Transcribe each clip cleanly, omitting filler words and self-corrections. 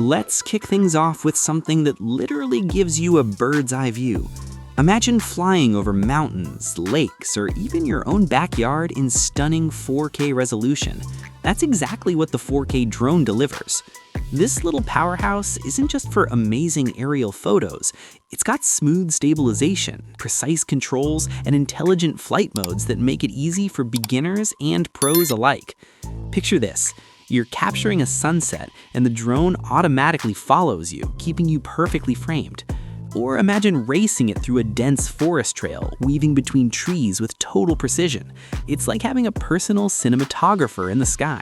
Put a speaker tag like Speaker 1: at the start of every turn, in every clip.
Speaker 1: Let's kick things off with something that literally gives you a bird's eye view. Imagine flying over mountains, lakes, or even your own backyard in stunning 4K resolution. That's exactly what the 4K drone delivers. This little powerhouse isn't just for amazing aerial photos. It's got smooth stabilization, precise controls, and intelligent flight modes that make it easy for beginners and pros alike. Picture this. You're capturing a sunset, and the drone automatically follows you, keeping you perfectly framed. Or imagine racing it through a dense forest trail, weaving between trees with total precision. It's like having a personal cinematographer in the sky.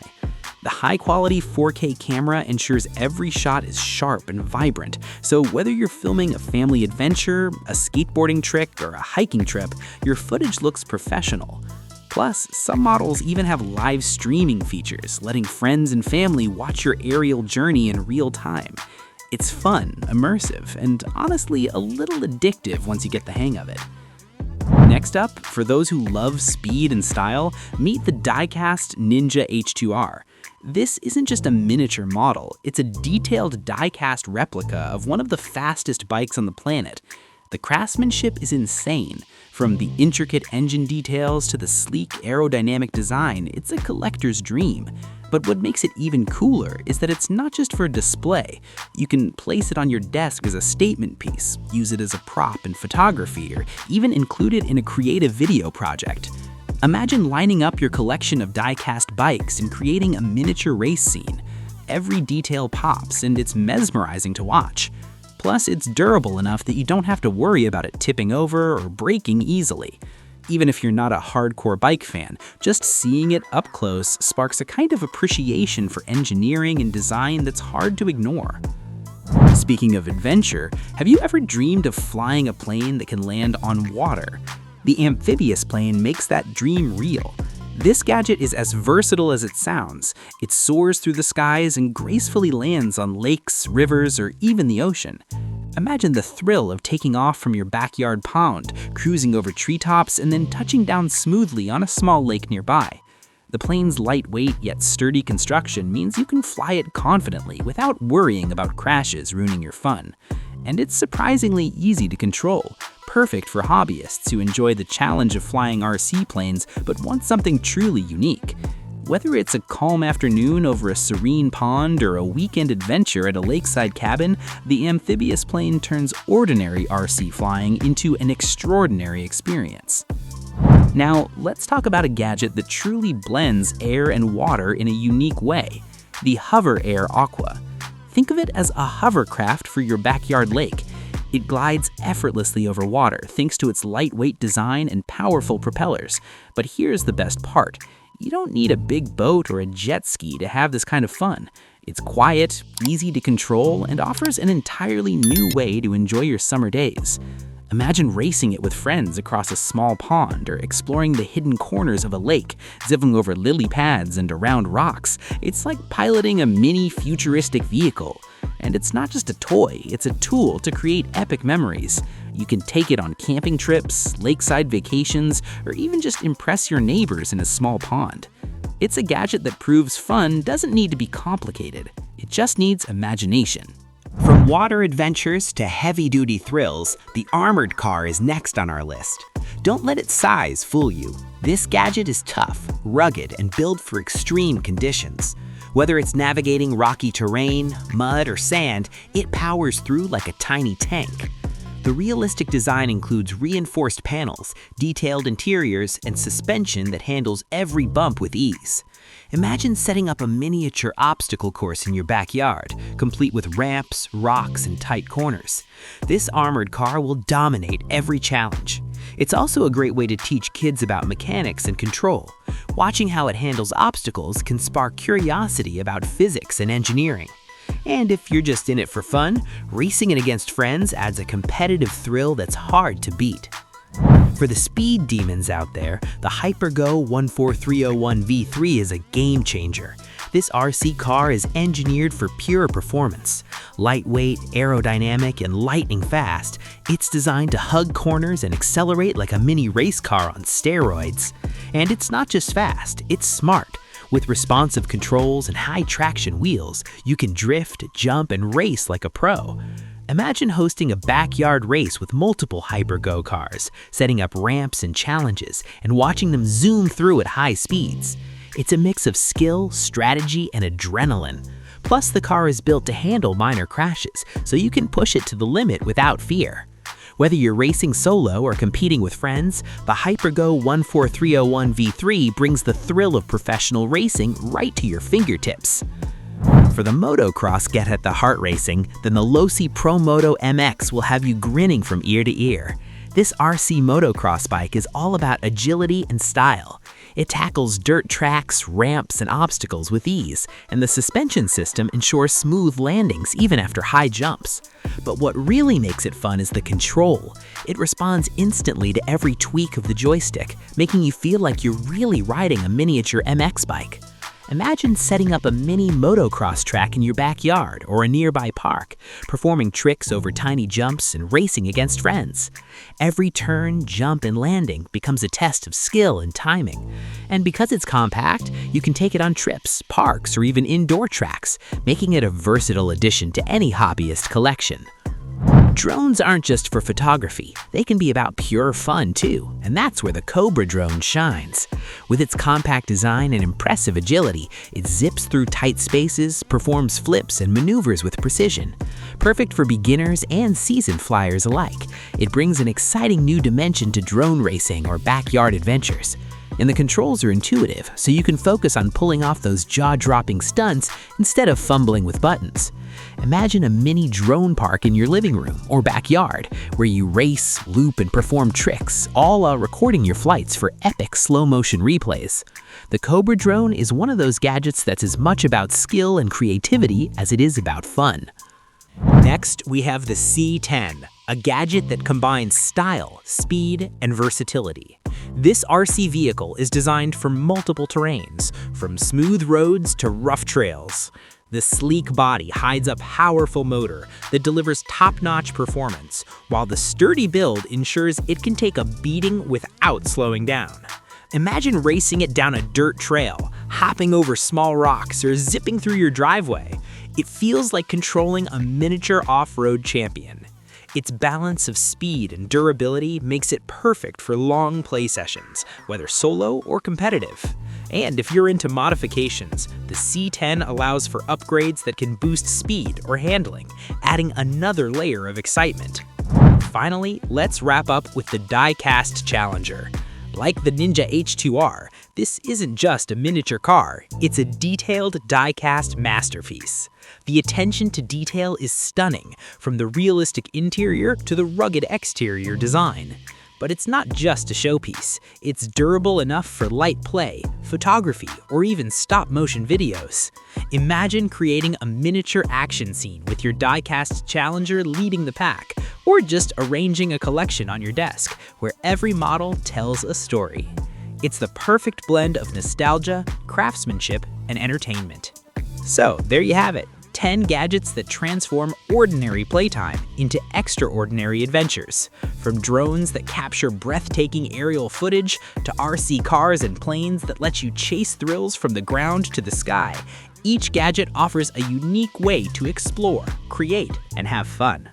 Speaker 1: The high-quality 4K camera ensures every shot is sharp and vibrant, so whether you're filming a family adventure, a skateboarding trick, or a hiking trip, your footage looks professional. Plus, some models even have live streaming features, letting friends and family watch your aerial journey in real time. It's fun, immersive, and honestly a little addictive once you get the hang of it. Next up, for those who love speed and style, meet the Diecast Ninja H2R. This isn't just a miniature model, it's a detailed die-cast replica of one of the fastest bikes on the planet. The craftsmanship is insane. From the intricate engine details to the sleek aerodynamic design, it's a collector's dream. But what makes it even cooler is that it's not just for display. You can place it on your desk as a statement piece, use it as a prop in photography, or even include it in a creative video project. Imagine lining up your collection of die-cast bikes and creating a miniature race scene. Every detail pops, and it's mesmerizing to watch. Plus, it's durable enough that you don't have to worry about it tipping over or breaking easily. Even if you're not a hardcore bike fan, just seeing it up close sparks a kind of appreciation for engineering and design that's hard to ignore. Speaking of adventure, have you ever dreamed of flying a plane that can land on water? The Amphibious Plane makes that dream real. This gadget is as versatile as it sounds. It soars through the skies and gracefully lands on lakes, rivers, or even the ocean. Imagine the thrill of taking off from your backyard pond, cruising over treetops, and then touching down smoothly on a small lake nearby. The plane's lightweight yet sturdy construction means you can fly it confidently without worrying about crashes ruining your fun. And it's surprisingly easy to control, perfect for hobbyists who enjoy the challenge of flying RC planes but want something truly unique. Whether it's a calm afternoon over a serene pond or a weekend adventure at a lakeside cabin, the Amphibious Plane turns ordinary RC flying into an extraordinary experience. Now, let's talk about a gadget that truly blends air and water in a unique way, the Hoverair Aqua. Think of it as a hovercraft for your backyard lake. It glides effortlessly over water thanks to its lightweight design and powerful propellers. But here's the best part. You don't need a big boat or a jet ski to have this kind of fun. It's quiet, easy to control, and offers an entirely new way to enjoy your summer days. Imagine racing it with friends across a small pond or exploring the hidden corners of a lake, zipping over lily pads and around rocks. It's like piloting a mini futuristic vehicle. And it's not just a toy, it's a tool to create epic memories. You can take it on camping trips, lakeside vacations, or even just impress your neighbors in a small pond. It's a gadget that proves fun doesn't need to be complicated. It just needs imagination. From water adventures to heavy-duty thrills, the armored car is next on our list. Don't let its size fool you. This gadget is tough, rugged, and built for extreme conditions. Whether it's navigating rocky terrain, mud, or sand, it powers through like a tiny tank. The realistic design includes reinforced panels, detailed interiors, and suspension that handles every bump with ease. Imagine setting up a miniature obstacle course in your backyard, complete with ramps, rocks, and tight corners. This armored car will dominate every challenge. It's also a great way to teach kids about mechanics and control. Watching how it handles obstacles can spark curiosity about physics and engineering. And if you're just in it for fun, racing it against friends adds a competitive thrill that's hard to beat. For the speed demons out there, the Hypergo 14301 V3 is a game changer. This RC car is engineered for pure performance. Lightweight, aerodynamic, and lightning fast, it's designed to hug corners and accelerate like a mini race car on steroids. And it's not just fast, it's smart.
Speaker 2: With responsive controls and high-traction wheels, you can drift, jump, and race like a pro. Imagine hosting a backyard race with multiple hyper-go cars, setting up ramps and challenges, and watching them zoom through at high speeds. It's a mix of skill, strategy, and adrenaline. Plus, the car is built to handle minor crashes, so you can push it to the limit without fear. Whether you're racing solo or competing with friends, the HyperGo 14301 V3 brings the thrill of professional racing right to your fingertips. For the motocross get at the heart racing, then the Losi Promoto MX will have you grinning from ear to ear. This RC motocross bike is all about agility and style. It tackles dirt tracks, ramps, and obstacles with ease, and the suspension system ensures smooth landings even after high jumps. But what really makes it fun is the control. It responds instantly to every tweak of the joystick, making you feel like you're really riding a miniature MX bike. Imagine setting up a mini motocross track in your backyard or a nearby park, performing tricks over tiny jumps and racing against friends. Every turn, jump, and landing becomes a test of skill and timing. And because it's compact, you can take it on trips, parks, or even indoor tracks, making it a versatile addition to any hobbyist collection. Drones aren't just for photography, they can be about pure fun too, and that's where the Cobra Drone shines. With its compact design and impressive agility, it zips through tight spaces, performs flips, and maneuvers with precision. Perfect for beginners and seasoned flyers alike, it brings an exciting new dimension to drone racing or backyard adventures. And the controls are intuitive, so you can focus on pulling off those jaw-dropping stunts instead of fumbling with buttons. Imagine a mini drone park in your living room or backyard, where you race, loop, and perform tricks, all while recording your flights for epic slow-motion replays. The Cobra Drone is one of those gadgets that's as much about skill and creativity as it is about fun. Next, we have the C10, a gadget that combines style, speed, and versatility. This RC vehicle is designed for multiple terrains, from smooth roads to rough trails. The sleek body hides a powerful motor that delivers top-notch performance, while the sturdy build ensures it can take a beating without slowing down. Imagine racing it down a dirt trail, hopping over small rocks, or zipping through your driveway. It feels like controlling a miniature off-road champion. Its balance of speed and durability makes it perfect for long play sessions, whether solo or competitive. And if you're into modifications, the C10 allows for upgrades that can boost speed or handling, adding another layer of excitement. Finally, let's wrap up with the Diecast Challenger. Like the Ninja H2R, this isn't just a miniature car, it's a detailed die-cast masterpiece. The attention to detail is stunning, from the realistic interior to the rugged exterior design. But it's not just a showpiece, it's durable enough for light play, photography, or even stop-motion videos. Imagine creating a miniature action scene with your Diecast Challenger leading the pack, or just arranging a collection on your desk where every model tells a story. It's the perfect blend of nostalgia, craftsmanship, and entertainment. So, there you have it. 10 gadgets that transform ordinary playtime into extraordinary adventures. From drones that capture breathtaking aerial footage to RC cars and planes that let you chase thrills from the ground to the sky, each gadget offers a unique way to explore, create, and have fun.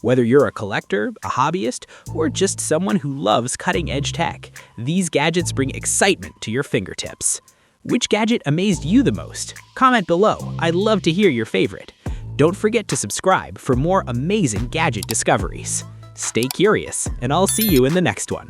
Speaker 2: Whether you're a collector, a hobbyist, or just someone who loves cutting-edge tech, these gadgets bring excitement to your fingertips. Which gadget amazed you the most? Comment below, I'd love to hear your favorite. Don't forget to subscribe for more amazing gadget discoveries. Stay curious, and I'll see you in the next one.